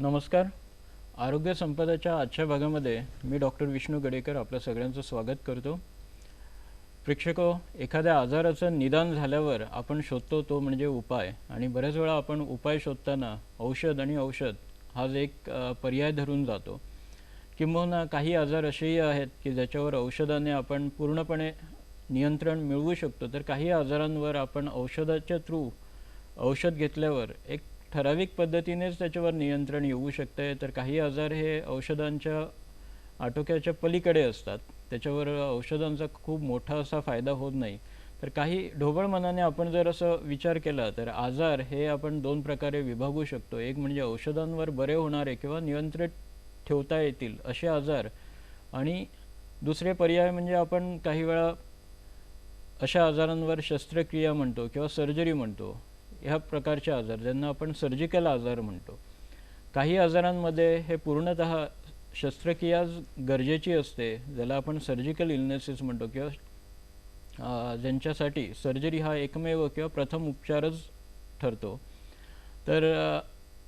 नमस्कार. आरोग्य संपदाच्या आजच्या भागामध्ये मी डॉक्टर विष्णू गडेकर आपल्या सगळ्यांचं स्वागत करतो. प्रेक्षको, एखाद्या आजाराचं निदान झाल्यावर आपण शोधतो तो म्हणजे उपाय, आणि बऱ्याच वेळा आपण उपाय शोधताना औषध आणि औषध हा एक पर्याय धरून जातो. किंबहुना काही आजार असेही आहेत की ज्याच्यावर औषधाने आपण पूर्णपणे नियंत्रण मिळवू शकतो, तर काही आजारांवर आपण औषधाच्या थ्रू औषध घेतल्यावर एक ठराविक पद्धतीनेच त्याच्यावर नियंत्रण येऊ शकते. तर काही आजार हे औषधांच्या आटोक्याच्या पलीकडे असतात, त्याच्यावर औषधांचा खूप मोठा असा फायदा होत नाही. तर काही ढोबळ मनाने आपण जर असं विचार केला तर आजार हे आपण दोन प्रकारे विभागू शकतो. एक म्हणजे औषधांवर बरे होणारे किंवा नियंत्रित ठेवता येतील असे आजार, आणि दुसरे पर्याय म्हणजे आपण काही वेळा अशा आजारांवर शस्त्रक्रिया म्हणतो किंवा सर्जरी म्हणतो, ह्या प्रकारचे आजार ज्यांना आपण सर्जिकल आजार म्हणतो. काही आजारांमध्ये हे पूर्णतः शस्त्रक्रियाच गरजेची असते, ज्याला आपण सर्जिकल इलनेसेस म्हणतो, किंवा ज्यांच्यासाठी सर्जरी हा एकमेव किंवा प्रथम उपचारच ठरतो. तर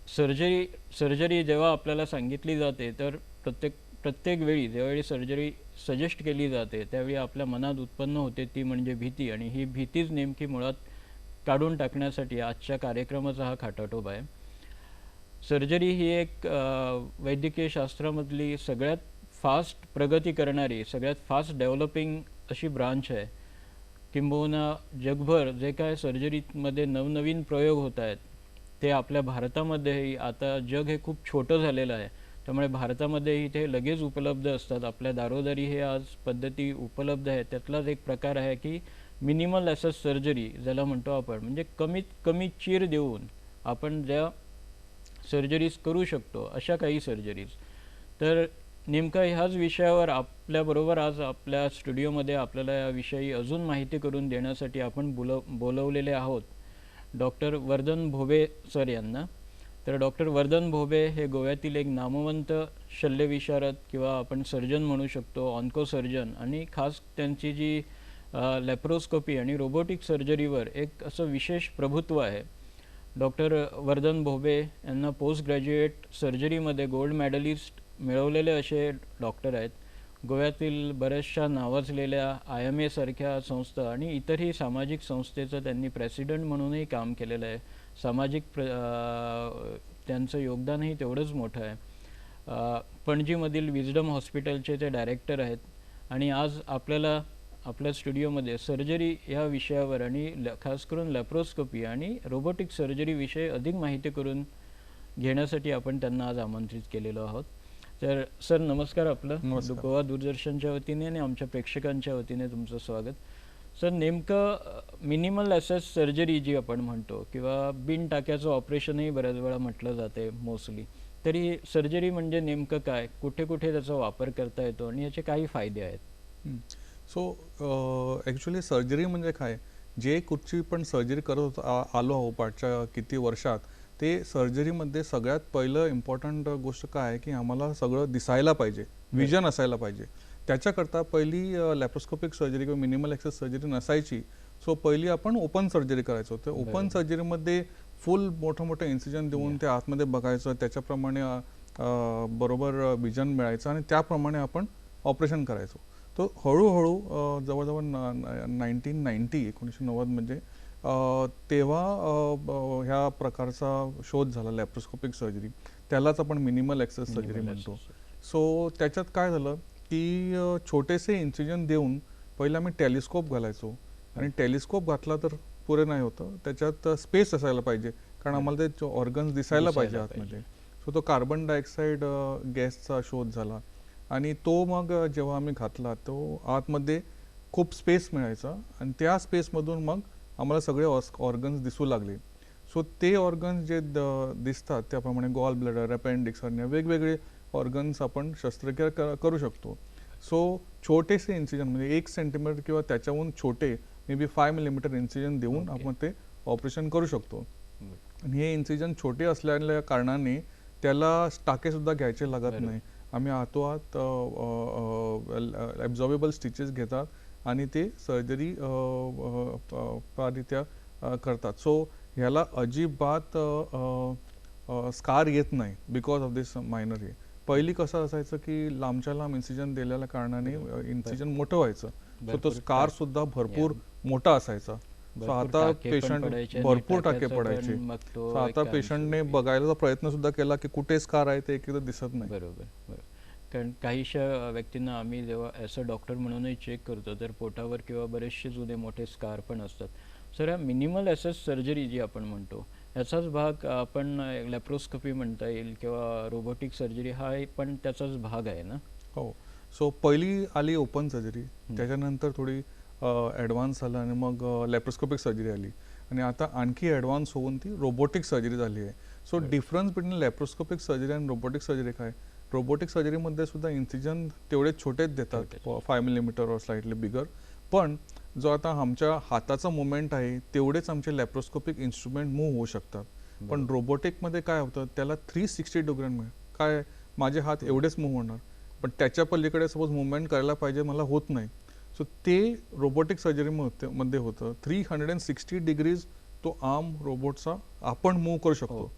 सर्जरी जेव्हा आपल्याला सांगितली जाते तर प्रत्येक वेळी ज्यावेळी सर्जरी सजेस्ट केली जाते त्यावेळी आपल्या मनात उत्पन्न होते ती म्हणजे भीती, आणि ही भीतीच नेमकी मुळात काढून टाकण्यासाठी आजच्या कार्यक्रमाचा हा खाटाटोप आहे. सर्जरी ही एक वैद्यकीय शास्त्रामधली सगळ्यात फास्ट प्रगती करणारी, सगळ्यात फास्ट डेव्हलपिंग अशी ब्रांच आहे. किंबहुना जगभर जे काय सर्जरीमध्ये नवनवीन प्रयोग होत आहेत ते आपल्या भारतामध्येही, आता जग हे खूप छोटं झालेलं आहे त्यामुळे भारतामध्येही ते लगेच उपलब्ध असतात. आपल्या दारोदारी हे आज पद्धती उपलब्ध आहेत. त्यातलाच एक प्रकार आहे की मिनिमल ॲसेस सर्जरी ज्याला म्हणतो आपण, म्हणजे कमीत कमी चीर देऊन आपण ज्या सर्जरीज करू शकतो अशा काही सर्जरीज. तर नेमका ह्याच विषयावर आपल्याबरोबर आज आपल्या स्टुडिओमध्ये आपल्याला याविषयी अजून माहिती करून देण्यासाठी आपण बोलवलेले आहोत डॉक्टर वर्धन भोबे सर यांना. तर डॉक्टर वर्धन भोबे हे गोव्यातील एक नामवंत शल्यविशारद किंवा आपण सर्जन म्हणू शकतो, ऑन्को सर्जन, आणि खास त्यांची जी लॅप्रोस्कोपी आणि रोबोटिक सर्जरीवर एक असं विशेष प्रभुत्व आहे. डॉक्टर वर्धन भोबे यांना पोस्ट ग्रॅज्युएट सर्जरीमध्ये गोल्ड मेडलिस्ट मिळवलेले असे डॉक्टर आहेत. गोव्यातील बऱ्याचशा नावाजलेल्या IMA सारख्या संस्था आणि इतरही सामाजिक संस्थेचं त्यांनी प्रेसिडेंट म्हणूनही काम केलेलं आहे. सामाजिक त्यांचं योगदानही तेवढंच मोठं आहे. पणजीमधील विजडम हॉस्पिटलचे ते डायरेक्टर आहेत, आणि आज आपल्याला आपल्या स्टुडिओमध्ये सर्जरी ह्या विषयावर आणि खास करून लॅप्रोस्कोपी आणि रोबोटिक सर्जरीविषयी अधिक माहिती करून घेण्यासाठी आपण त्यांना आज आमंत्रित केलेलो आहोत. तर सर नमस्कार. आपलं गोवा दूरदर्शनच्या वतीने आणि आमच्या प्रेक्षकांच्या वतीने तुमचं स्वागत. सर, नेमकं मिनिमल ॲसेस सर्जरी जी आपण म्हणतो किंवा बिन टाक्याचं ऑपरेशनही बऱ्याच वेळा म्हटलं जाते मोस्टली, तरी सर्जरी म्हणजे नेमकं काय, कुठे कुठे त्याचा वापर करता येतो आणि याचे काही फायदे आहेत? सो ॲक्च्युली सर्जरी म्हणजे काय, जे कुठची पण सर्जरी करत आलो आहो पाठच्या किती वर्षात, ते सर्जरीमध्ये सगळ्यात पहिलं इम्पॉर्टंट गोष्ट काय आहे की आम्हाला सगळं दिसायला पाहिजे, विजन असायला पाहिजे. त्याच्याकरता पहिली लॅप्रोस्कोपिक सर्जरी किंवा मिनिमल ॲक्सेस सर्जरी नसायची. सो पहिली आपण ओपन सर्जरी करायचो. तर ओपन सर्जरीमध्ये फुल मोठं मोठं इन्सिजन देऊन ते आतमध्ये बघायचं, त्याच्याप्रमाणे बरोबर विजन मिळायचं आणि त्याप्रमाणे आपण ऑपरेशन करायचो. तो हळूहळू जवळजवळ 1990 म्हणजे तेव्हा ह्या प्रकारचा शोध झाला लॅप्रोस्कोपिक सर्जरी, त्यालाच आपण मिनिमल ॲक्सेस सर्जरी म्हणतो. सो त्याच्यात काय झालं की छोटेसे इन्सिजन देऊन पहिला मी टेलिस्कोप घालायचो, आणि टेलिस्कोप घातला तर पुरे नाही होतं, त्याच्यात स्पेस असायला पाहिजे, कारण आम्हाला ते ऑर्गन्स दिसायला पाहिजे आतमध्ये. सो तो कार्बन डायऑक्साईड गॅसचा शोध झाला, आणि तो मग जेव्हा आम्ही घातला तो आतमध्ये खूप स्पेस मिळायचा, आणि त्या स्पेसमधून मग आम्हाला सगळे ऑर्गन्स दिसू लागले. सो ते ऑर्गन्स जे दिसतात त्याप्रमाणे गॉल ब्लॅडर, अपेंडिक्स, हर्निया, वेगवेगळे ऑर्गन्स आपण शस्त्रक्रिया करू शकतो. सो छोटेसे इन्सिजन म्हणजे 1 सेंटीमीटर किंवा त्याच्याहून छोटे, मे बी 5 मिलीमीटर इन्सिजन देऊन आपण ते ऑपरेशन करू शकतो. आणि हे इन्सिजन छोटे असलेल्या कारणाने त्याला टाकेसुद्धा घ्यायचे लागत नाही. आम्ही आतोआत ॲब्झॉर्बेबल स्टिचेस घेतात आणि ते सर्जरी पारित्या करतात. सो ह्याला अजिबात स्कार येत नाही बिकॉज ऑफ दिस मायनर हे. पहिली कसं असायचं की लांबच्या लांब इन्सिजन दिलेल्या कारणाने इन्सिजन मोठं व्हायचं, सो तो भरपूर स्कार सुद्धा भरपूर मोठा असायचा. सो भरपूर आता टाके पण पेशंट पडायचे आणि भरपूर टाके टाक्याचं पण पडायचे. मग तो सो आता एक पेशंटने uncertain. बघायचा प्रयत्न सुद्धा केला की कुठे स्कार आहे ते एकदा दिसत नाही. बरोबर बरोबर. कारण काहीशा व्यक्तींना आम्ही जेव्हा ॲज अ डॉक्टर म्हणूनही चेक करतो तर पोटावर किंवा बरेचसे जुने मोठे स्कार पण असतात. सर ह्या मिनिमल ॲसेस सर्जरी जी आपण म्हणतो याचाच भाग आपण लॅप्रोस्कोपी म्हणता येईल किंवा रोबोटिक सर्जरी हा पण त्याचाच भाग आहे ना? हो. सो पहिली आली ओपन सर्जरी, त्याच्यानंतर थोडी ॲडव्हान्स आलं आणि मग लॅप्रोस्कोपिक सर्जरी आली आणि आता आणखी ॲडव्हान्स होऊन ती रोबोटिक सर्जरी झाली आहे. So difference between laparoscopic surgery आणि रोबोटिक सर्जरी काय? रोबोटिक सर्जरीमध्ये सुद्धा इन्सिजन तेवढे छोटेच देतात, 5 मिलीमीटर और स्लाइटली बिगर. पण जो आता आमच्या हाताचा मुवमेंट आहे तेवढेच आमचे लॅप्रोस्कोपिक इन्स्ट्रुमेंट मूव्ह होऊ शकतात. पण रोबोटिकमध्ये काय होतं, त्याला 360 डिग्री काय माझे हात एवढेच मूव्ह होणार, पण त्याच्या पलीकडे सपोज मुवमेंट करायला पाहिजे मला होत नाही. सो ते रोबोटिक सर्जरीमध्ये होतं. 360 डिग्रीज तो आर्म रोबोटचा आपण मूव्ह करू शकतो.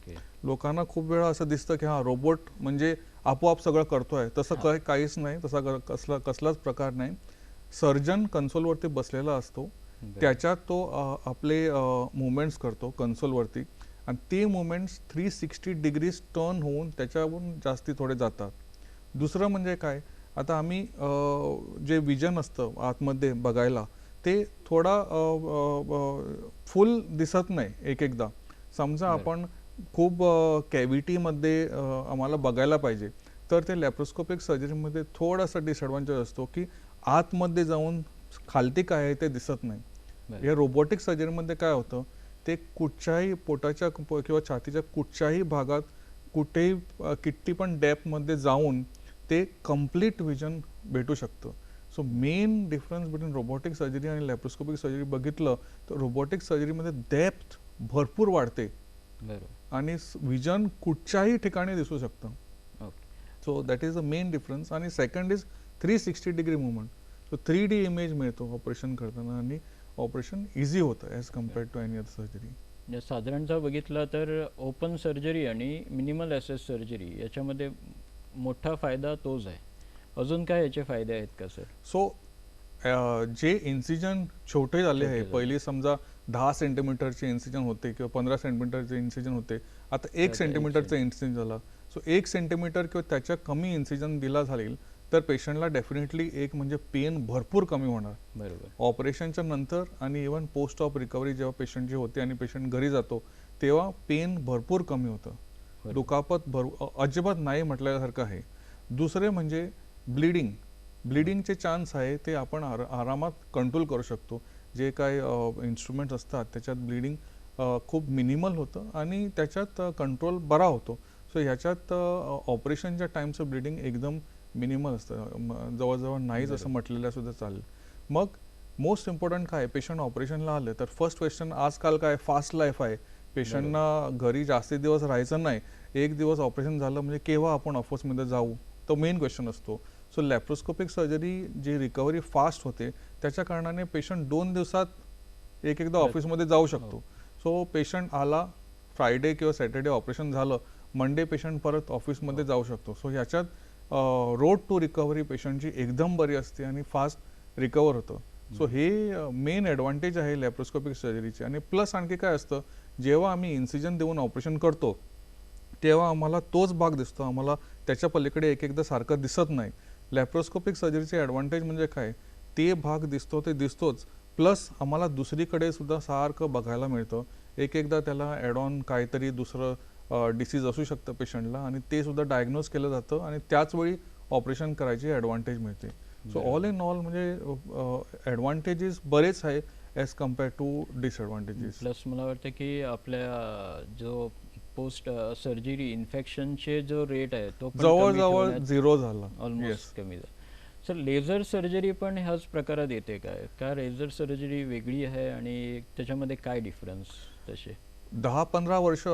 लोकांना खूप वेळा असं दिसतं की हा रोबोट म्हणजे आपोआप सगळं करतोय, तसं काहीच नाही, तसा कसलाच प्रकार नाही. सर्जन कन्सोलवरती बसलेला असतो, त्याच्यात तो आपले मुवमेंट्स करतो कन्सोलवरती आणि ते मुवमेंट्स 360 डिग्रीज टर्न होऊन त्याच्यावरून जास्ती थोडे जातात. दुसरं म्हणजे काय, आता आम्ही जे विजन असतं आतमध्ये बघायला ते थोडा फुल दिसत नाही एकदा. समजा आपण खूप कॅव्हिटीमध्ये आम्हाला बघायला पाहिजे तर ते लॅप्रोस्कोपिक सर्जरीमध्ये थोडासा डिसएडव्हान्टेज असतो की आतमध्ये जाऊन खालती काय आहे ते दिसत नाही. या रोबोटिक सर्जरीमध्ये काय होतं, ते कुठच्याही पोटाच्या किंवा छातीच्या कुठच्याही भागात कुठेही किती पण डेप्थमध्ये जाऊन ते कम्प्लीट विजन भेटू शकतं. So main difference between robotic surgery आणि लॅप्रोस्कोपिक सर्जरी बघितलं तर रोबोटिक सर्जरीमध्ये डेप्थ भरपूर वाढते आणि विजन कुठच्याही ठिकाणी दिसू शकतं. So that is the main difference. आणि second is 360 degree movement. So 3D image मिळतो ऑपरेशन करताना आणि ऑपरेशन इझी होतं as compared to any other surgery. साधारणतः बघितलं तर ओपन सर्जरी आणि मिनिमल ॲसेस सर्जरी याच्यामध्ये मोठा फायदा तोच आहे. अजून काय याचे फायदे आहेत का सर? सो जे इन्सिजन छोटे झाले आहे, पहिली समजा 10 सेंटीमीटरचे इन्सिजन होते किंवा 15 सेंटीमीटरचे इन्सिजन होते, आता 1 सेंटीमीटरचं इन्सिजन झालं. सो 1 सेंटीमीटर किंवा त्याच्या कमी इन्सिजन दिला झालेल तर पेशंटला डेफिनेटली एक म्हणजे पेन भरपूर कमी होणार. बरोबर. ऑपरेशनच्या नंतर आणि इव्हन पोस्ट ऑफ रिकव्हरी जेव्हा पेशंटची होते आणि पेशंट घरी जातो तेव्हा पेन भरपूर कमी होतं, दुखापत अजिबात नाही म्हटल्यासारखं आहे. दुसरे म्हणजे ब्लिडिंगचे चान्स आहे ते आपण आरामात कंट्रोल करू शकतो. जे काय इन्स्ट्रुमेंट्स असतात त्याच्यात ब्लिडिंग खूप मिनिमल होतं आणि त्याच्यात कंट्रोल बरा होतो. सो ह्याच्यात ऑपरेशनच्या टाईमचं ब्लिडिंग एकदम मिनिमल असतं, जवळजवळ नाहीच असं म्हटलेलं सुद्धा चालेल. मग मोस्ट इम्पॉर्टंट काय, पेशंट ऑपरेशनला आले तर फर्स्ट क्वेश्चन आजकाल काय फास्ट लाईफ आहे, पेशंटना घरी जास्ती दिवस राहायचं नाही, 1 दिवस ऑपरेशन झालं म्हणजे केव्हा आपण ऑफिसमध्ये जाऊ, तो मेन क्वेश्चन असतो. सो लॅप्रोस्कोपिक सर्जरी जी रिकव्हरी फास्ट होते त्याच्या कारणाने पेशंट 2 दिवसात एकदा ऑफिसमध्ये जाऊ शकतो. सो पेशंट आला, फ्रायडे किंवा सॅटर्डे ऑपरेशन झालं, मंडे पेशंट परत ऑफिसमध्ये जाऊ शकतो. सो ह्याच्यात रोड टू रिकव्हरी पेशंटची एकदम बरी असते आणि फास्ट रिकवर होतं. सो हे मेन ॲडव्हान्टेज आहे लॅप्रोस्कोपिक सर्जरीचे. आणि प्लस आणखी काय असतं, जेव्हा आम्ही इन्सिजन देऊन ऑपरेशन करतो तेव्हा आम्हाला तोच भाग दिसतो, आम्हाला त्याच्या पलीकडे एकदा सारखं दिसत नाही. लॅप्रोस्कोपिक सर्जरीचे ॲडव्हान्टेज म्हणजे काय, ते भाग दिसतो ते दिसतोच, प्लस आम्हाला दुसरीकडे सुद्धा सारखं बघायला मिळतं. एकदा त्याला ॲड ऑन काहीतरी दुसरं डिसीज असू शकतं पेशंटला आणि ते सुद्धा डायग्नोज केलं जातं आणि त्याचवेळी ऑपरेशन करायची ॲडव्हान्टेज मिळते. सो ऑल इन ऑल म्हणजे ॲडव्हान्टेजेस बरेच आहे as compare to disadvantages. Plus मला वाटतं की आपल्या जो पोस्ट सर्जरी इन्फेक्शनचे जो रेट आहे तो जवळजवळ 0 झाला, ऑलमोस्ट कमी झाला. सर लेझर सर्जरी पण ह्याच प्रकारात येते काय का? लेझर सर्जरी वेगळी आहे आणि त्याच्यामध्ये काय डिफरन्स? तसे 10-15 वर्ष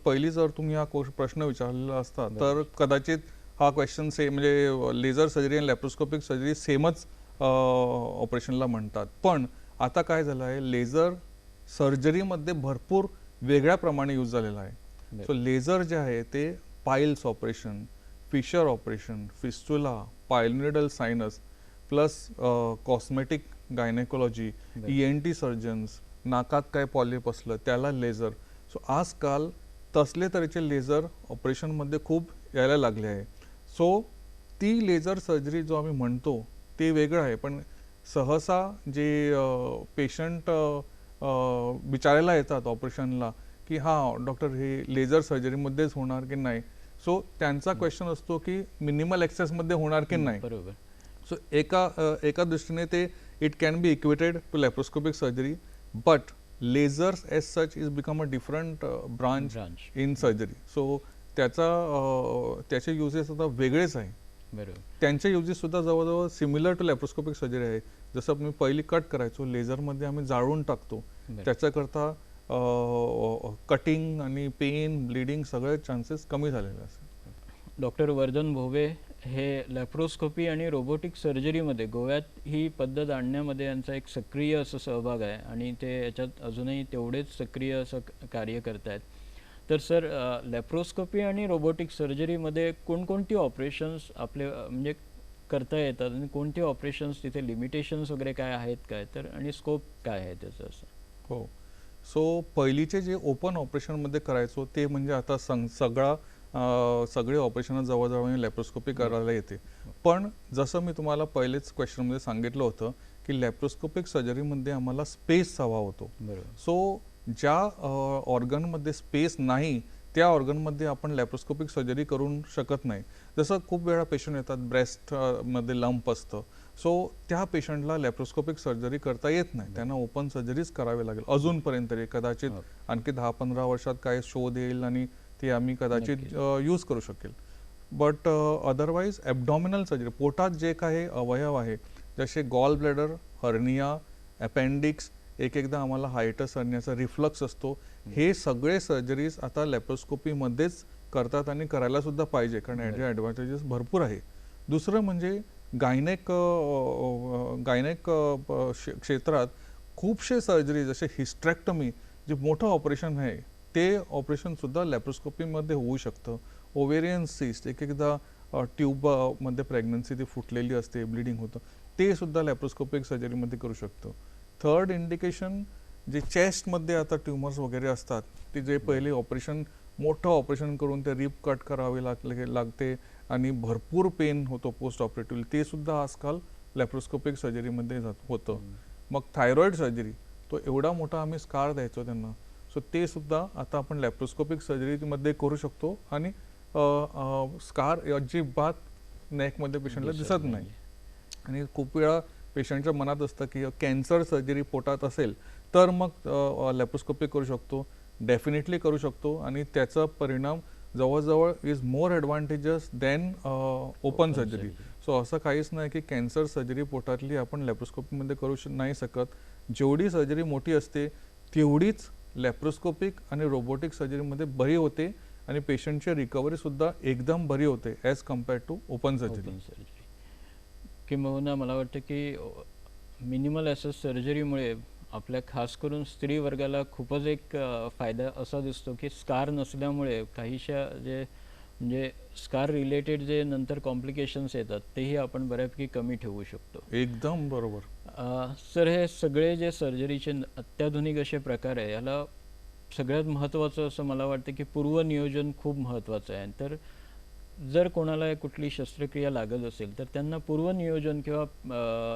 पहिली जर तुम्ही हा प्रश्न विचारलेला असता तर कदाचित हा क्वेश्चन सेम, म्हणजे लेझर सर्जरी आणि लॅप्रोस्कोपिक सर्जरी सेमच ऑपरेशनला म्हणतात. पण आता काय झालं आहे, लेझर सर्जरीमध्ये भरपूर वेगळ्या प्रमाणे यूज झालेला आहे. सो लेझर जे आहे ते piles operation, fissure operation, fistula, pilonidal sinus plus cosmetic gynaecology, ENT surgeons, नाकात काय पॉलिप असलं त्याला लेझर. सो आजकाल तसले तऱ्हेचे लेझर ऑपरेशनमध्ये खूप यायला लागले आहे. सो ती लेझर सर्जरी जो आम्ही म्हणतो ते वेगळं आहे, पण सहसा जे पेशंट विचारायला येतात ऑपरेशनला की हां डॉक्टर हे लेझर सर्जरीमध्येच होणार की नाही. सो त्यांचा क्वेश्चन असतो की मिनिमल ॲक्सेसमध्ये होणार की नाही. बरोबर. सो एका दृष्टीने ते it can be equated to laparoscopic surgery, but lasers as such is become a different branch in surgery. So त्याचे युजेस आता वेगळेच आहे. बरोबर. त्यांचे युजेस सुद्धा जवळजवळ सिमिलर टू लॅप्रोस्कोपिक सर्जरी आहे. जसं मी पहिली कट करायचो, लेझरमध्ये आम्ही जाळून टाकतो, त्याच्याकरता कटिंग आणि पेन, ब्लिडिंग सगळे चान्सेस कमी झालेले असतात. डॉक्टर वर्धन भोवे हे लॅप्रोस्कोपी आणि रोबोटिक सर्जरीमध्ये गोव्यात ही पद्धत आणण्यामध्ये यांचा एक सक्रिय असं सहभाग आहे आणि ते याच्यात अजूनही तेवढेच सक्रिय असं कार्य करत आहेत. तर सर, लॅप्रोस्कोपी आणि रोबोटिक सर्जरीमध्ये कोणकोणती ऑपरेशन्स आपले म्हणजे करता येतात आणि कोणती ऑपरेशन्स तिथे लिमिटेशन्स वगैरे काय आहेत काय, तर आणि स्कोप काय आहे त्याचं असं? हो. सो पहिलीचे जे ओपन ऑपरेशनमध्ये करायचो ते म्हणजे आता सगळे ऑपरेशन जवळजवळ लॅप्रोस्कोपी करायला येते. पण जसं मी तुम्हाला पहिलेच क्वेश्चनमध्ये सांगितलं होतं की लॅप्रोस्कोपिक सर्जरीमध्ये आम्हाला स्पेस हवा होतो. सो ज्या ऑर्गनमध्ये स्पेस नाही त्या ऑर्गनमध्ये आपण लॅप्रोस्कोपिक सर्जरी करू शकत नाही. जसं खूप वेळा पेशंट येतात ब्रेस्टमध्ये लंप असतं, सो त्या पेशंटला लॅप्रोस्कोपिक सर्जरी करता येत नाही, त्यांना ओपन सर्जरीच करावी लागेल अजूनपर्यंत तरी. कदाचित आणखी 10-15 वर्षात काय शोध येईल आणि ते आम्ही कदाचित यूज करू शकेल. बट अदरवाईज ॲबडॉमिनल सर्जरी, पोटात जे काही अवयव आहे जसे गॉल ब्लॅडर, हर्निया, अपेंडिक्स, एकदा आम्हाला हायटस हर्नियाचा रिफ्लक्स असतो, हे सगळे सर्जरीज आता लॅप्रोस्कोपीमध्येच करतात आणि करायला सुद्धा पाहिजे, कारण याचे ॲडव्हान्टेजेस भरपूर आहे. दुसरं म्हणजे गायनेक क्षेत्रात खूपशे सर्जरी जसे हिस्ट्रॅक्टमी, जे मोठं ऑपरेशन आहे ते ऑपरेशन सुद्धा लॅप्रोस्कोपीमध्ये होऊ शकतं. ओवेरियन सिस्ट, एकदा ट्यूबमध्ये प्रेग्नन्सी ती फुटलेली असते, ब्लिडिंग होतं, ते सुद्धा लॅप्रोस्कोपिक सर्जरीमध्ये करू शकतो. थर्ड इंडिकेशन जे चेस्टमध्ये आता ट्युमर्स वगैरे असतात, ते जे पहिले ऑपरेशन मोठं ऑपरेशन करून ते रिप कट करावे लागते आणि भरपूर पेन होतो पोस्ट ऑपरेटिव्ह, ते सुद्धा आजकाल लॅप्रोस्कोपिक सर्जरीमध्ये होतं. मग थायरॉइड सर्जरी, तो एवढा मोठा आम्ही स्कार द्यायचो त्यांना, सो ते सुद्धा आता आपण लॅप्रोस्कोपिक सर्जरीमध्ये करू शकतो आणि स्कार अजिबात नेकमध्ये पेशंटला दिसत नाही. आणि खूप वेळा पेशंटच्या मनात असतं की कॅन्सर सर्जरी पोटात असेल तर मग लॅप्रोस्कोपी करू शकतो, डेफिनेटली करू शकतो, आणि त्याचा परिणाम जवळजवळ is more advantages than open surgery. So असं काहीच नाही की कॅन्सर सर्जरी पोटातली आपण लॅप्रोस्कोपीमध्ये करू नाही शकत. जेवढी सर्जरी मोठी असते तेवढीच लॅप्रोस्कोपिक आणि रोबोटिक सर्जरीमध्ये बरी होते आणि पेशंटची रिकव्हरी सुद्धा एकदम बरी होते as compared to open surgery. किंबहुना मला वाटतं की मिनिमल ॲसेस सर्जरीमुळे आपल्या खास करून स्त्री वर्गाला खूपच एक फायदा असा दिसतो की स्कार नसल्यामुळे काहीशा जे म्हणजे स्कार रिलेटेड जे नंतर कॉम्प्लिकेशन्स येतात तेही आपण बऱ्यापैकी कमी ठेवू शकतो. एकदम बरोबर. सर, हे सगळे जे सर्जरीचे अत्याधुनिक असे प्रकार आहे, याला सगळ्यात महत्त्वाचं असं मला वाटतं की पूर्वनियोजन खूप महत्त्वाचं आहे. तर जर कोणाला कुठली शस्त्रक्रिया लागत असेल तर त्यांना पूर्वनियोजन किंवा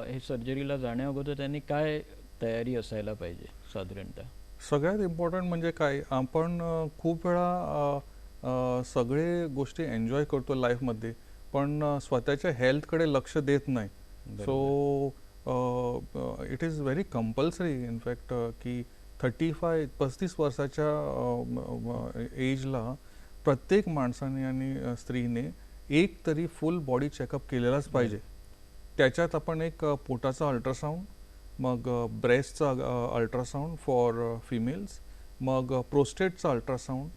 हे सर्जरीला जाण्याअगोदर त्यांनी काय तयारी असायला पाहिजे साधारणतः? सगळ्यात इम्पॉर्टंट म्हणजे काय, आपण खूप वेळा सगळे गोष्टी एन्जॉय करतो लाईफमध्ये पण स्वतःच्या हेल्थकडे लक्ष देत नाही. So it is very compulsory in fact की 35 वर्षाच्या एजला प्रत्येक माणसाने आणि स्त्रीने एक तरी फुल बॉडी चेकअप केलेलाच पाहिजे. त्याच्यात आपण एक पोटाचा अल्ट्रासाऊंड, मग ब्रेस्टचा अल्ट्रासाऊंड फॉर फिमेल्स, मग प्रोस्टेटचा अल्ट्रासाऊंड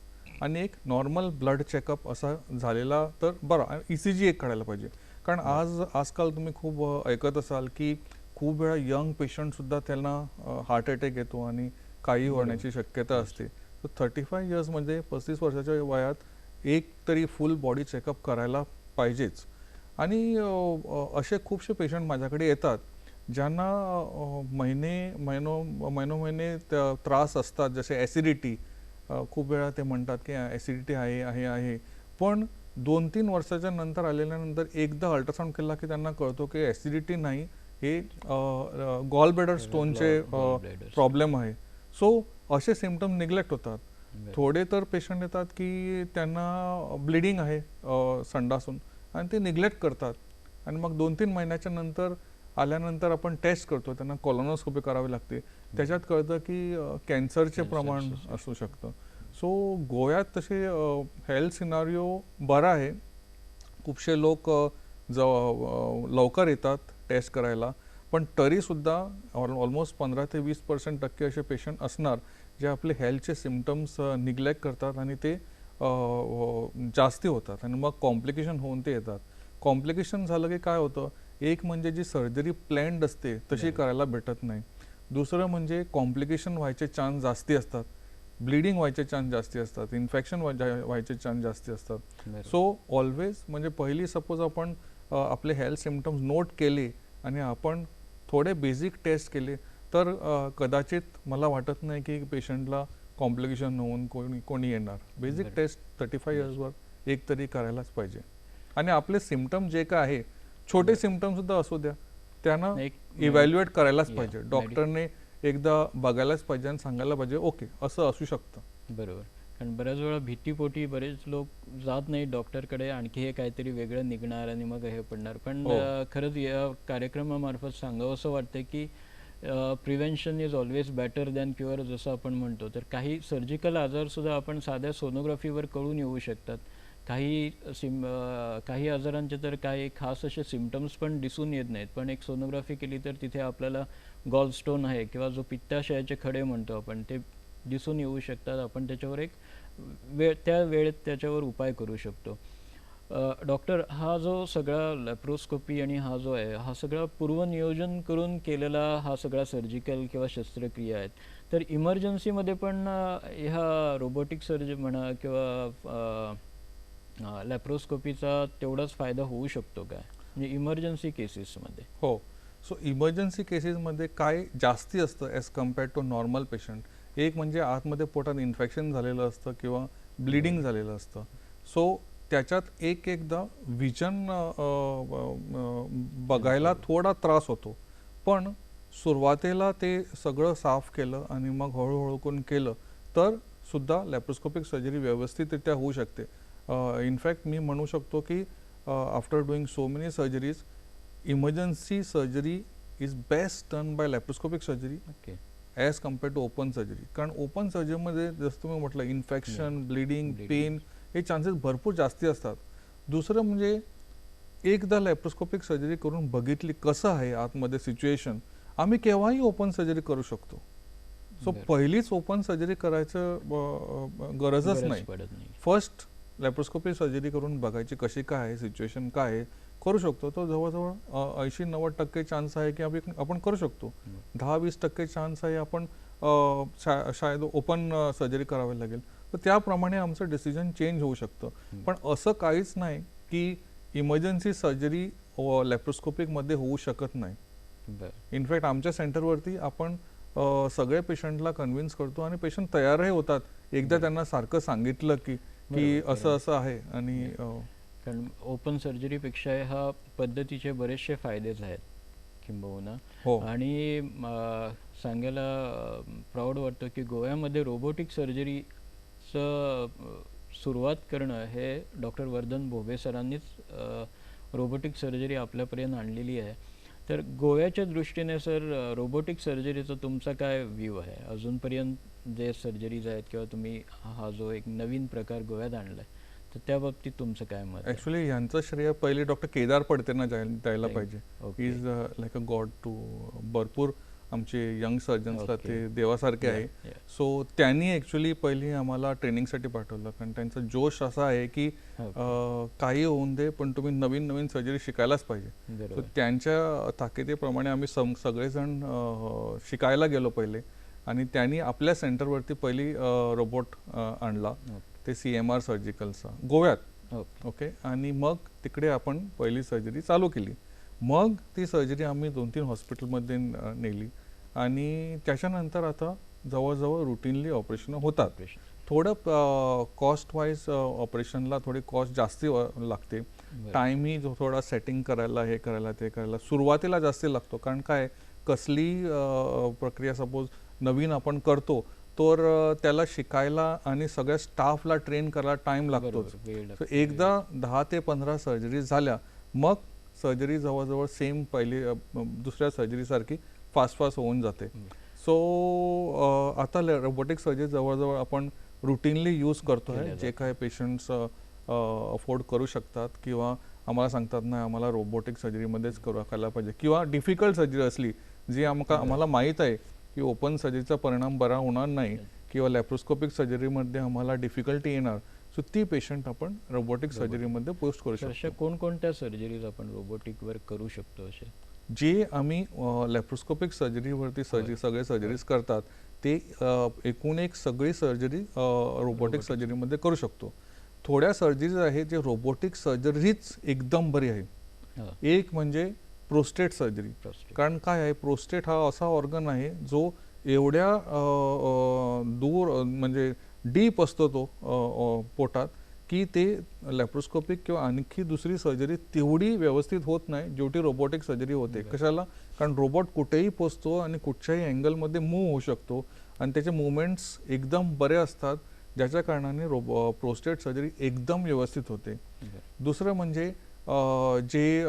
आणि एक नॉर्मल ब्लड चेकअप असा झालेला तर बरं. ECG एक काढायला पाहिजे, कारण आजकाल तुम्ही खूप ऐकत असाल की खूप वेळा यंग पेशंटसुद्धा त्यांना हार्ट अटॅक येतो आणि काही होण्याची शक्यता असते. सो 35 इयर्स म्हणजे 35 वर्षाच्या वयात एक तरी फुल बॉडी चेकअप करायला पाहिजेच. आणि असे खूपसे पेशंट माझ्याकडे येतात ज्यांना महिने त्रास असतात, जसे ॲसिडिटी. खूप वेळा ते म्हणतात की ॲसिडिटी आहे. पण 2-3 वर्षाच्या नंतर आलेल्यानंतर एकदा अल्ट्रासाऊंड केला की त्यांना कळतो की ॲसिडिटी नाही, हे गॉल ब्लॅडर स्टोनचे प्रॉब्लेम आहे. सो असे सिम्पटम निग्लेक्ट होतात. थोडे तर पेशंट येतात की त्यांना ब्लिडिंग आहे संडासून, आणि ते निग्लेक्ट करतात. आणि मग 2-3 महिन्याच्या नंतर आल्यानंतर आपण टेस्ट करतो, त्यांना कोलोनोस्कोपी करावी लागते. त्याच्यात कळतं की कॅन्सरचे प्रमाण असू शकतं. सो गोव्यात तसे हेल्थ सिनारिओ बरा आहे. खूपसे लोक लवकर येतात टेस्ट करायला, पण तरीसुद्धा ऑलमोस्ट 15 ते 20% असे पेशंट असणार जे आपले हेल्थचे सिम्पटम्स निग्लेक्ट करतात आणि ते जास्ती होतात आणि मग कॉम्प्लिकेशन होऊन ते येतात. कॉम्प्लिकेशन झालं की काय होतं, एक म्हणजे जी सर्जरी प्लॅन्ड असते तशी करायला भेटत नाही. दुसरं म्हणजे कॉम्प्लिकेशन व्हायचे चान्स जास्ती असतात, ब्लिडिंग व्हायचे चान्स जास्ती असतात, इन्फेक्शन व्हायचे चान्स जास्ती असतात. सो ऑलवेज म्हणजे पहिली सपोज आपण आपले हेल्थ सिम्पटम्स नोट केले आणि आपण थोडे बेसिक टेस्ट केले तर कदाचित मला वाटत नाही की पेशंटला कॉम्प्लिकेशन होऊन कोणी येणार. बेसिक टेस्ट 35 इयर्सवर एक तरी करायलाच पाहिजे. आणि आपले सिम्पटम जे काय आहे, छोटे सिम्पटम सुद्धा असू द्या, त्यांना इव्हॅल्युएट करायलाच पाहिजे. डॉक्टरने एकदा बघायलाच पाहिजे आणि सांगायला पाहिजे ओके असं असू शकतं. बरोबर. कारण बऱ्याच वेळा भीतीपोटी बरेच लोक जात नाही डॉक्टरकडे, आणखी हे काहीतरी वेगळं निघणार आणि मग हे पडणार. पण खरंच या कार्यक्रमामार्फत सांगावं असं वाटतं की prevention is always better than cure, जसं आपण म्हणतो. तर काही सर्जिकल आजारसुद्धा आपण साध्या सोनोग्राफीवर कळून येऊ शकतात. काही आजारांचे तर काही खास असे सिम्पटम्स पण दिसून येत नाहीत, पण एक सोनोग्राफी केली तर तिथे आपल्याला गॉलस्टोन आहे किंवा जो पित्ताशयाचे खडे म्हणतो आपण, ते दिसून येऊ शकतात. आपण त्याच्यावर एक त्या वेळेत त्याच्यावर उपाय करू शकतो. डॉक्टर, हा जो सगळा लॅप्रोस्कोपी आणि हा जो आहे, हा सगळा पूर्वनियोजन करून केलेला हा सगळा सर्जिकल किंवा शस्त्रक्रिया आहेत. तर इमर्जन्सीमध्ये पण ह्या रोबोटिक सर्जरी म्हणा किंवा लॅप्रोस्कोपीचा तेवढाच फायदा होऊ शकतो काय, म्हणजे इमर्जन्सी केसेसमध्ये? हो. सो इमर्जन्सी केसेसमध्ये काय जास्ती असतं as compared to normal patient. एक म्हणजे आतमध्ये पोटात इन्फेक्शन झालेलं असतं किंवा ब्लिडिंग झालेलं असतं. सो त्याच्यात एकदा विजन बघायला थोडा त्रास होतो. पण सुरुवातीला ते सगळं साफ केलं आणि मग हळूहळू करून केलं तर सुद्धा लॅप्रोस्कोपिक सर्जरी व्यवस्थितरित्या होऊ शकते. इनफॅक्ट मी म्हणू शकतो की after doing so many surgeries, emergency surgery is best done by laparoscopic surgery as compared to open surgery. कारण ओपन सर्जरीमध्ये जसं तुम्ही म्हटलं, इन्फेक्शन, ब्लिडिंग, पेन हे चान्सेस भरपूर जास्ती असतात. दुसरं म्हणजे एकदा लॅप्रोस्कोपिक सर्जरी करून बघितली कसं आहे आतमध्ये सिच्युएशन, आम्ही केव्हाही ओपन सर्जरी करू शकतो. सो पहिलीच ओपन सर्जरी करायचं गरजच नाही. फर्स्ट लॅप्रोस्कोपिक सर्जरी करून बघायची कशी काय आहे सिच्युएशन, काय आहे, करू शकतो. तो जवळजवळ 80-90% चान्स आहे की आपण करू शकतो. 10-20% चान्स आहे आपण शायद ओपन सर्जरी करावी लागेल. तर त्याप्रमाणे आमचं डिसिजन चेंज होऊ शकतं. पण असं काहीच नाही की इमर्जन्सी सर्जरी लॅप्रोस्कोपिकमध्ये होऊ शकत नाही. इनफॅक्ट आमच्या सेंटरवरती आपण सगळे पेशंटला कन्व्हिन्स करतो आणि पेशंट तयारही होतात एकदा त्यांना सारखं सांगितलं की असं असं आहे. आणि कारण ओपन सर्जरीपेक्षा ह्या पद्धतीचे बरेचसे फायदेच आहेत किंबहुना. आणि सांगायला प्राऊड वाटतं की गोव्यामध्ये रोबोटिक सर्जरीचं सुरुवात करणं हे डॉक्टर वर्धन भोबे सरांनीच रोबोटिक सर्जरी आपल्यापर्यंत आणलेली आहे. तर गोव्याच्या दृष्टीने सर रोबोटिक सर्जरीचा तुमचा काय व्ह्यू आहे? अजूनपर्यंत जे सर्जरीज आहेत किंवा तुम्ही हा जो एक नवीन प्रकार गोव्यात आणला आहे, तर त्या बाबतीत तुमचं काय मत? ॲक्च्युली यांचं श्रेय पहिले डॉक्टर केदार पडतेंना द्यायला पाहिजे. He is like a god to भरपूर आमचे यंग सर्जन्सला ते देवासारखे आहे. सो त्यांनी ॲक्च्युली पहिली आम्हाला ट्रेनिंगसाठी पाठवलं, कारण त्यांचा जोश असा आहे की काही होऊन दे पण तुम्ही नवीन नवीन सर्जरी शिकायलाच पाहिजे. सो त्यांच्या ताकदीप्रमाणे आम्ही सगळेजण शिकायला गेलो पहिले. आणि त्यांनी आपल्या सेंटरवरती पहिली रोबोट आणला, ते CMR सर्जिकलचा गोव्यात. ओके. आणि मग तिकडे आपण पहिली सर्जरी चालू केली. मग ती सर्जरी आम्ही 2-3 हॉस्पिटलमध्ये नेली आणि त्याच्यानंतर आता जवळजवळ रुटीनली ऑपरेशन होतात. थोडं कॉस्ट वाईज ऑपरेशनला थोडी कॉस्ट जास्ती लागते. टाईमही थोडा सेटिंग करायला, हे करायला, ते करायला सुरुवातीला जास्ती लागतो. कारण काय, कसली प्रक्रिया सपोज नवीन आपण करतो तर त्याला शिकायला आणि सगळ्या स्टाफला ट्रेन करायला टाईम लागतोच. सो एकदा 10 ते 15 सर्जरी झाल्या मग सर्जरी जवळजवळ सेम पहिली दुसऱ्या सर्जरीसारखी फास्ट होऊन जाते. सो आता रोबोटिक सर्जरी जवळजवळ आपण रुटीनली यूज करतो आहे. जे काही पेशंट्स अफोर्ड करू शकतात किंवा आम्हाला सांगतात नाही आम्हाला रोबोटिक सर्जरीमध्येच करायला पाहिजे, किंवा डिफिकल्ट सर्जरी असली जी आम्हाला माहीत आहे की ओपन सर्जरीचा परिणाम बरा होणार नाही किंवा लॅप्रोस्कोपिक सर्जरीमध्ये आम्हाला डिफिकल्टी येणार, सो ती पेशंट आपण रोबोटिक सर्जरीमध्ये पोस्ट करू शकतो. अशा कोणकोणत्या सर्जरीज आपण रोबोटिकवर करू शकतो? असे जे आम्ही लॅप्रोस्कोपिक सर्जरीवरती सगळे सर्जरीज करतात ते एकूण एक सगळी सर्जरी रोबोटिक सर्जरीमध्ये करू शकतो. थोड्या सर्जरीज आहेत जे रोबोटिक सर्जरीच एकदम बरी आहे. एक म्हणजे प्रोस्टेट सर्जरी. कारण काय आहे, प्रोस्टेट हा असा ऑर्गन आहे जो एवढ्या दूर म्हणजे डीप असतो तो पोटात की ते लॅप्रोस्कोपिक किंवा आणखी दुसरी सर्जरी तेवढी व्यवस्थित होत नाही जेवढी रोबोटिक सर्जरी होते. कशाला? कारण रोबोट कुठेही पोचतो आणि कुठच्याही अँगलमध्ये मूव्ह होऊ शकतो आणि त्याचे मुवमेंट्स एकदम बरे असतात, ज्याच्या कारणाने प्रोस्टेट सर्जरी एकदम व्यवस्थित होते. दुसरं म्हणजे जे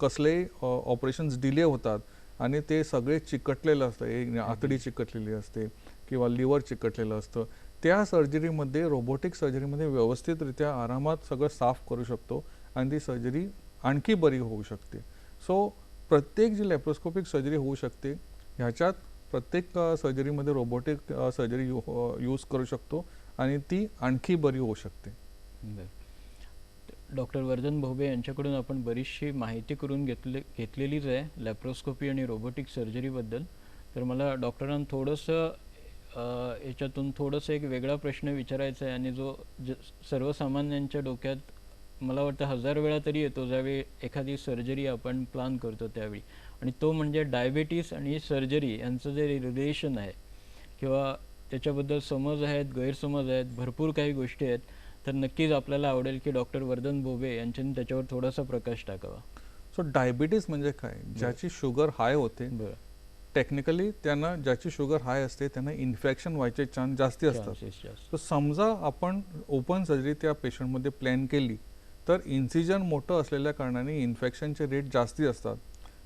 कसले ऑपरेशन्स डिले होतात आणि ते सगळे चिकटलेलं असतं, एक आतडी चिकटलेली असते किंवा लिव्हर चिकटलेलं असतं, त्या सर्जरीमध्ये रोबोटिक सर्जरीमध्ये व्यवस्थितरित्या आरामात सगळं साफ करू शकतो आणि ती सर्जरी आणखी बरी होऊ शकते. सो प्रत्येक जी लॅप्रोस्कोपिक सर्जरी होऊ शकते ह्याच्यात प्रत्येक सर्जरीमध्ये रोबोटिक सर्जरी यूज करू शकतो आणि ती आणखी बरी होऊ शकते. डॉक्टर वर्धन भोबे यांच्याकडून आपण बरीचशी माहिती करून घेतलेलीच आहे लॅप्रोस्कोपी आणि रोबोटिक सर्जरीबद्दल. तर मला डॉक्टरांना थोडंसं याच्यातून थोडंसं एक वेगळा प्रश्न विचारायचा आहे आणि जो सर्वसामान्यांच्या डोक्यात मला वाटतं 1000 वेळा तरी येतो ज्यावेळी एखादी सर्जरी आपण प्लॅन करतो त्यावेळी, आणि तो म्हणजे डायबिटीस आणि सर्जरी यांचं जे रिलेशन आहे किंवा त्याच्याबद्दल समज आहेत, गैरसमज आहेत, भरपूर काही गोष्टी आहेत. तर नक्कीच आपल्याला आवडेल की डॉक्टर वर्धन भोबे यांच्यानी त्याच्यावर थोडासा प्रकाश टाकावा. सो डायबिटीस म्हणजे काय? ज्याची शुगर हाय होते, टेक्निकली त्यांना ज्याची शुगर हाय असते त्यांना इन्फेक्शन व्हायचे चान्स जास्ती असतात. तर समजा आपण ओपन सर्जरी त्या पेशंटमध्ये प्लॅन केली तर इन्सिजन मोठं असलेल्या कारणाने इन्फेक्शनचे रेट जास्ती असतात.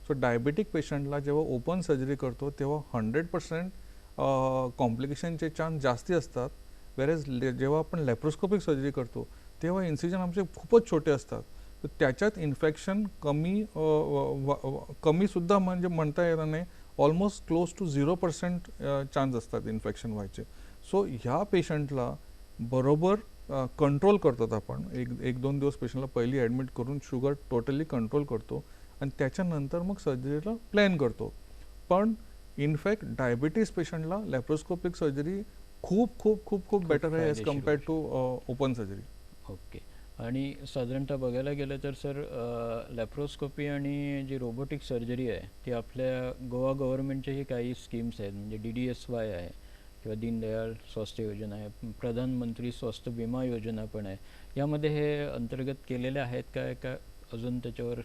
सो डायबिटिक पेशंटला जेव्हा ओपन सर्जरी करतो तेव्हा 100% कॉम्प्लिकेशनचे चान्स जास्ती असतात. वेरेज जेव्हा आपण लॅप्रोस्कोपिक सर्जरी करतो तेव्हा इन्सिजन आमचे खूपच छोटे असतात. तर त्याच्यात इन्फेक्शन कमीसुद्धा म्हणजे म्हणता येणार नाही, ऑलमोस्ट क्लोज टू 0% चान्स असतात इन्फेक्शन व्हायचे. सो ह्या पेशंटला बरोबर कंट्रोल करतात आपण. 1-2 दिवस पेशंटला पहिली ॲडमिट करून शुगर टोटली कंट्रोल करतो आणि त्याच्यानंतर मग सर्जरीला प्लॅन करतो. पण इनफॅक्ट डायबिटीस पेशंटला लॅप्रोस्कोपिक सर्जरी खूप बेटर आहे as compared to open surgery. Okay. आणि साधारणतः बघायला गेलं तर सर लॅप्रोस्कोपी आणि जी रोबोटिक सर्जरी आहे ती आपल्या गोवा गव्हर्नमेंटचेही काही स्कीम्स आहेत, म्हणजे DDSY आहे किंवा दीनदयाल स्वास्थ्य योजना आहे, प्रधानमंत्री स्वास्थ्य विमा योजना पण आहे. यामध्ये हे अंतर्गत केलेले आहेत काय का अजून त्याच्यावर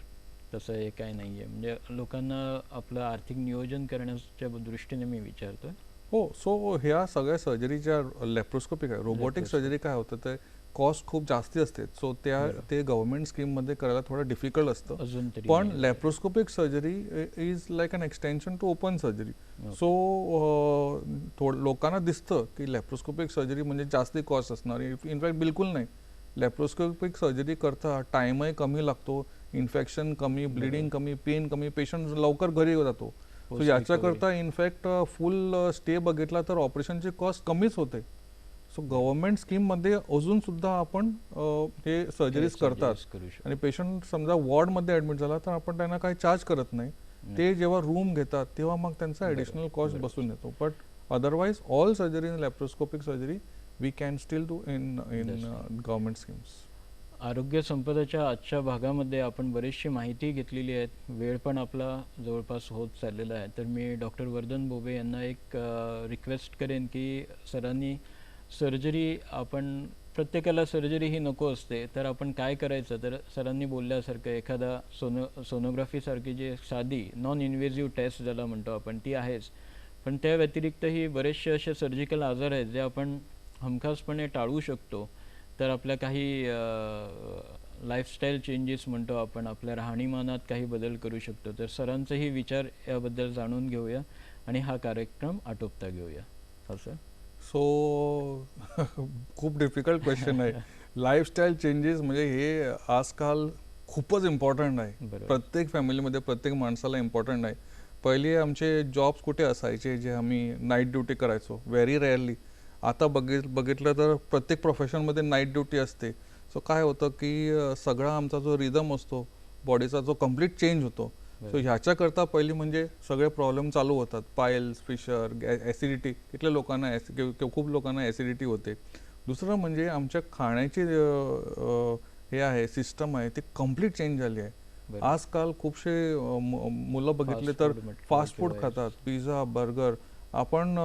तसं हे काय नाही आहे? म्हणजे लोकांना आपलं आर्थिक नियोजन करण्याच्या दृष्टीने मी विचारतोय. हो. सो ह्या सगळ्या सर्जरी ज्या लॅप्रोस्कोपिक आहे, रोबोटिक सर्जरी काय होतं ते कॉस्ट खूप जास्ती असते. सो ते गव्हर्नमेंट स्कीममध्ये करायला थोडं डिफिकल्ट असतं. पण laparoscopic surgery is like an extension to open surgery. So लोकांना दिसतं की लॅप्रोस्कोपिक सर्जरी म्हणजे जास्ती कॉस्ट असणार. इनफॅक्ट बिलकुल नाही. लॅप्रोस्कोपिक सर्जरी करता टाईमही कमी लागतो, इन्फेक्शन कमी, ब्लिडिंग कमी, पेन कमी, पेशंट लवकर घरी जातो. सो याच्याकरता इनफॅक्ट फुल स्टे बघितला तर ऑपरेशनची कॉस्ट कमीच होते. सो गव्हर्नमेंट स्कीममध्ये अजून सुद्धा आपण हे सर्जरीज करतात आणि पेशंट समजा वॉर्डमध्ये ॲडमिट झाला तर आपण त्यांना काही चार्ज करत नाही. ते जेव्हा रूम घेतात तेव्हा मग त्यांचा ॲडिशनल कॉस्ट बसून येतो. But otherwise all surgery in laparoscopic surgery we can still do in government schemes. आरोग्य संपदाच्या आजच्या भागामध्ये आपण बरीचशी माहिती घेतलेली आहे. वेळ पण आपला जवळपास होत चाललेला आहे. तर मी डॉक्टर वर्धन बोबे यांना एक रिक्वेस्ट करेन की सरांनी सर्जरी, आपण प्रत्येकाला सर्जरी ही नको असते, तर आपण काय करायचं, तर सरांनी बोलल्यासारखं एखादा सोनोग्राफीसारखी जी साधी नॉन इन्व्हेजिव्ह टेस्ट ज्याला म्हणतो आपण ती आहेच, पण त्या व्यतिरिक्तही बरेचसे असे सर्जिकल आजार आहेत जे आपण हमखासपणे टाळू शकतो. तर आपल्या काही लाईफस्टाईल चेंजेस म्हणतो आपण, आपल्या राहणीमानात काही बदल करू शकतो. तर सरांचेही विचार याबद्दल जाणून घेऊया आणि हा कार्यक्रम आटोपता घेऊया. हा सर. सो खूप डिफिकल्ट क्वेश्चन आहे. लाईफस्टाईल चेंजेस म्हणजे हे आजकाल खूपच इम्पॉर्टंट आहे. प्रत्येक फॅमिलीमध्ये प्रत्येक माणसाला इम्पॉर्टंट आहे. पहिले आमचे जॉब्स कुठे असायचे जे आम्ही नाईट ड्युटी करायचो, व्हेरी रेअरली. आता बघितलं तर प्रत्येक प्रोफेशनमध्ये नाईट ड्युटी असते. सो काय होतं की सगळा आमचा जो रिदम असतो बॉडीचा जो कम्प्लीट चेंज होतो. सो ह्याच्याकरता पहिली म्हणजे सगळे प्रॉब्लेम चालू होतात. पायल्स, फिशर, ॲसिडिटी, इथल्या लोकांना खूप लोकांना ॲसिडिटी होते. दुसरं म्हणजे आमच्या खाण्याची हे आहे सिस्टम आहे ती कम्प्लीट चेंज झाली आहे. आजकाल खूपसे मुलं बघितले तर फास्ट फूड खातात, पिझ्झा, बर्गर. आपण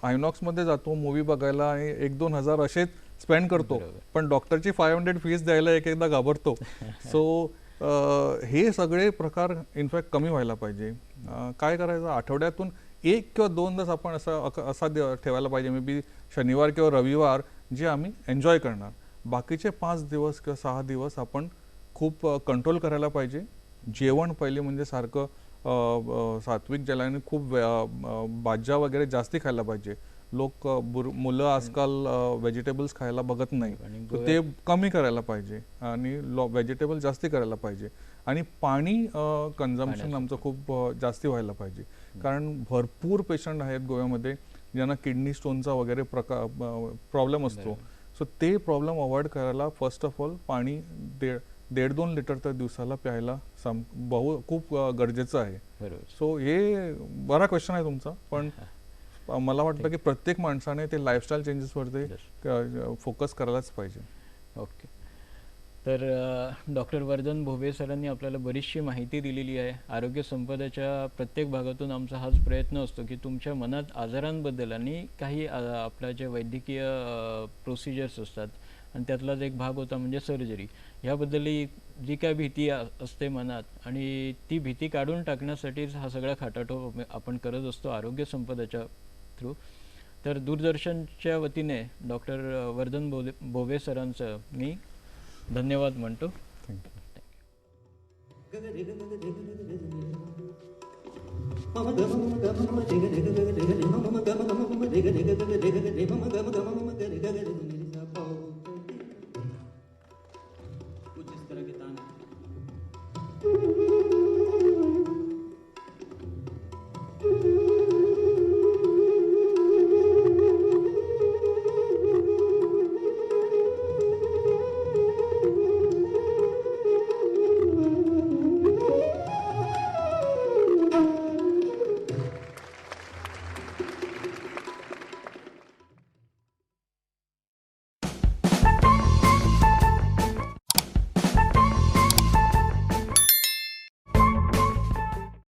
आयनॉक्समध्ये जातो मूवी बघायला आणि 1-2 हजार असेच स्पेंड करतो, पण डॉक्टरची 500 फीस द्यायला एकदा घाबरतो. सो हे सगळे प्रकार इनफॅक्ट कमी व्हायला पाहिजे. काय करायचं, आठवड्यातून 1 किंवा 2 दिवस आपण असा ठेवायला पाहिजे, मे बी शनिवार किंवा रविवार, जे आम्ही एन्जॉय करणार. बाकीचे 5 दिवस किंवा 6 दिवस आपण खूप कंट्रोल करायला पाहिजे. जेवण पहिले म्हणजे सारखं सात्विक जेवण, खूप भाज्या वगैरे जास्ती खायला पाहिजे. मुलं आजकाल व्हेजिटेबल्स खायला बघत नाही, तर ते कमी करायला पाहिजे आणि व्हेजिटेबल जास्ती करायला पाहिजे. आणि पाणी कन्झम्पशन आमचं खूप जास्ती व्हायला पाहिजे, कारण भरपूर पेशंट आहेत गोव्यामध्ये ज्यांना किडनी स्टोनचा वगैरे प्रॉब्लेम असतो. सो ते प्रॉब्लेम अवॉइड करायला फर्स्ट ऑफ ऑल पाणी 1.5-2 लिटर तर दिवसाला प्यायला खूप गरजेचं आहे. सो हे बरा क्वेश्चन आहे तुमचा, पण मला वाटतं की प्रत्येक माणसाने ते लाईफस्टाईल चेंजेसवरती फोकस करायलाच पाहिजे. ओके. तर डॉक्टर वर्धन बोबे सरांनी आपल्याला बरीचशी माहिती दिलेली आहे. आरोग्य संपदाच्या प्रत्येक भागातून आमचा हाच प्रयत्न असतो की तुमच्या मनात आजारांबद्दल आणि काही आपल्या जे वैद्यकीय प्रोसिजर्स असतात आणि त्यातलाच एक भाग होता म्हणजे सर्जरी, ह्याबद्दलही जी काय भीती असते मनात आणि ती भीती काढून टाकण्यासाठीच हा सगळा खाटाटोप आपण करत असतो आरोग्य संपदाच्या थ्रू. तर दूरदर्शनच्या वतीने डॉक्टर वर्धन बोबे सरांचं मी धन्यवाद म्हणतो. थँक्यू.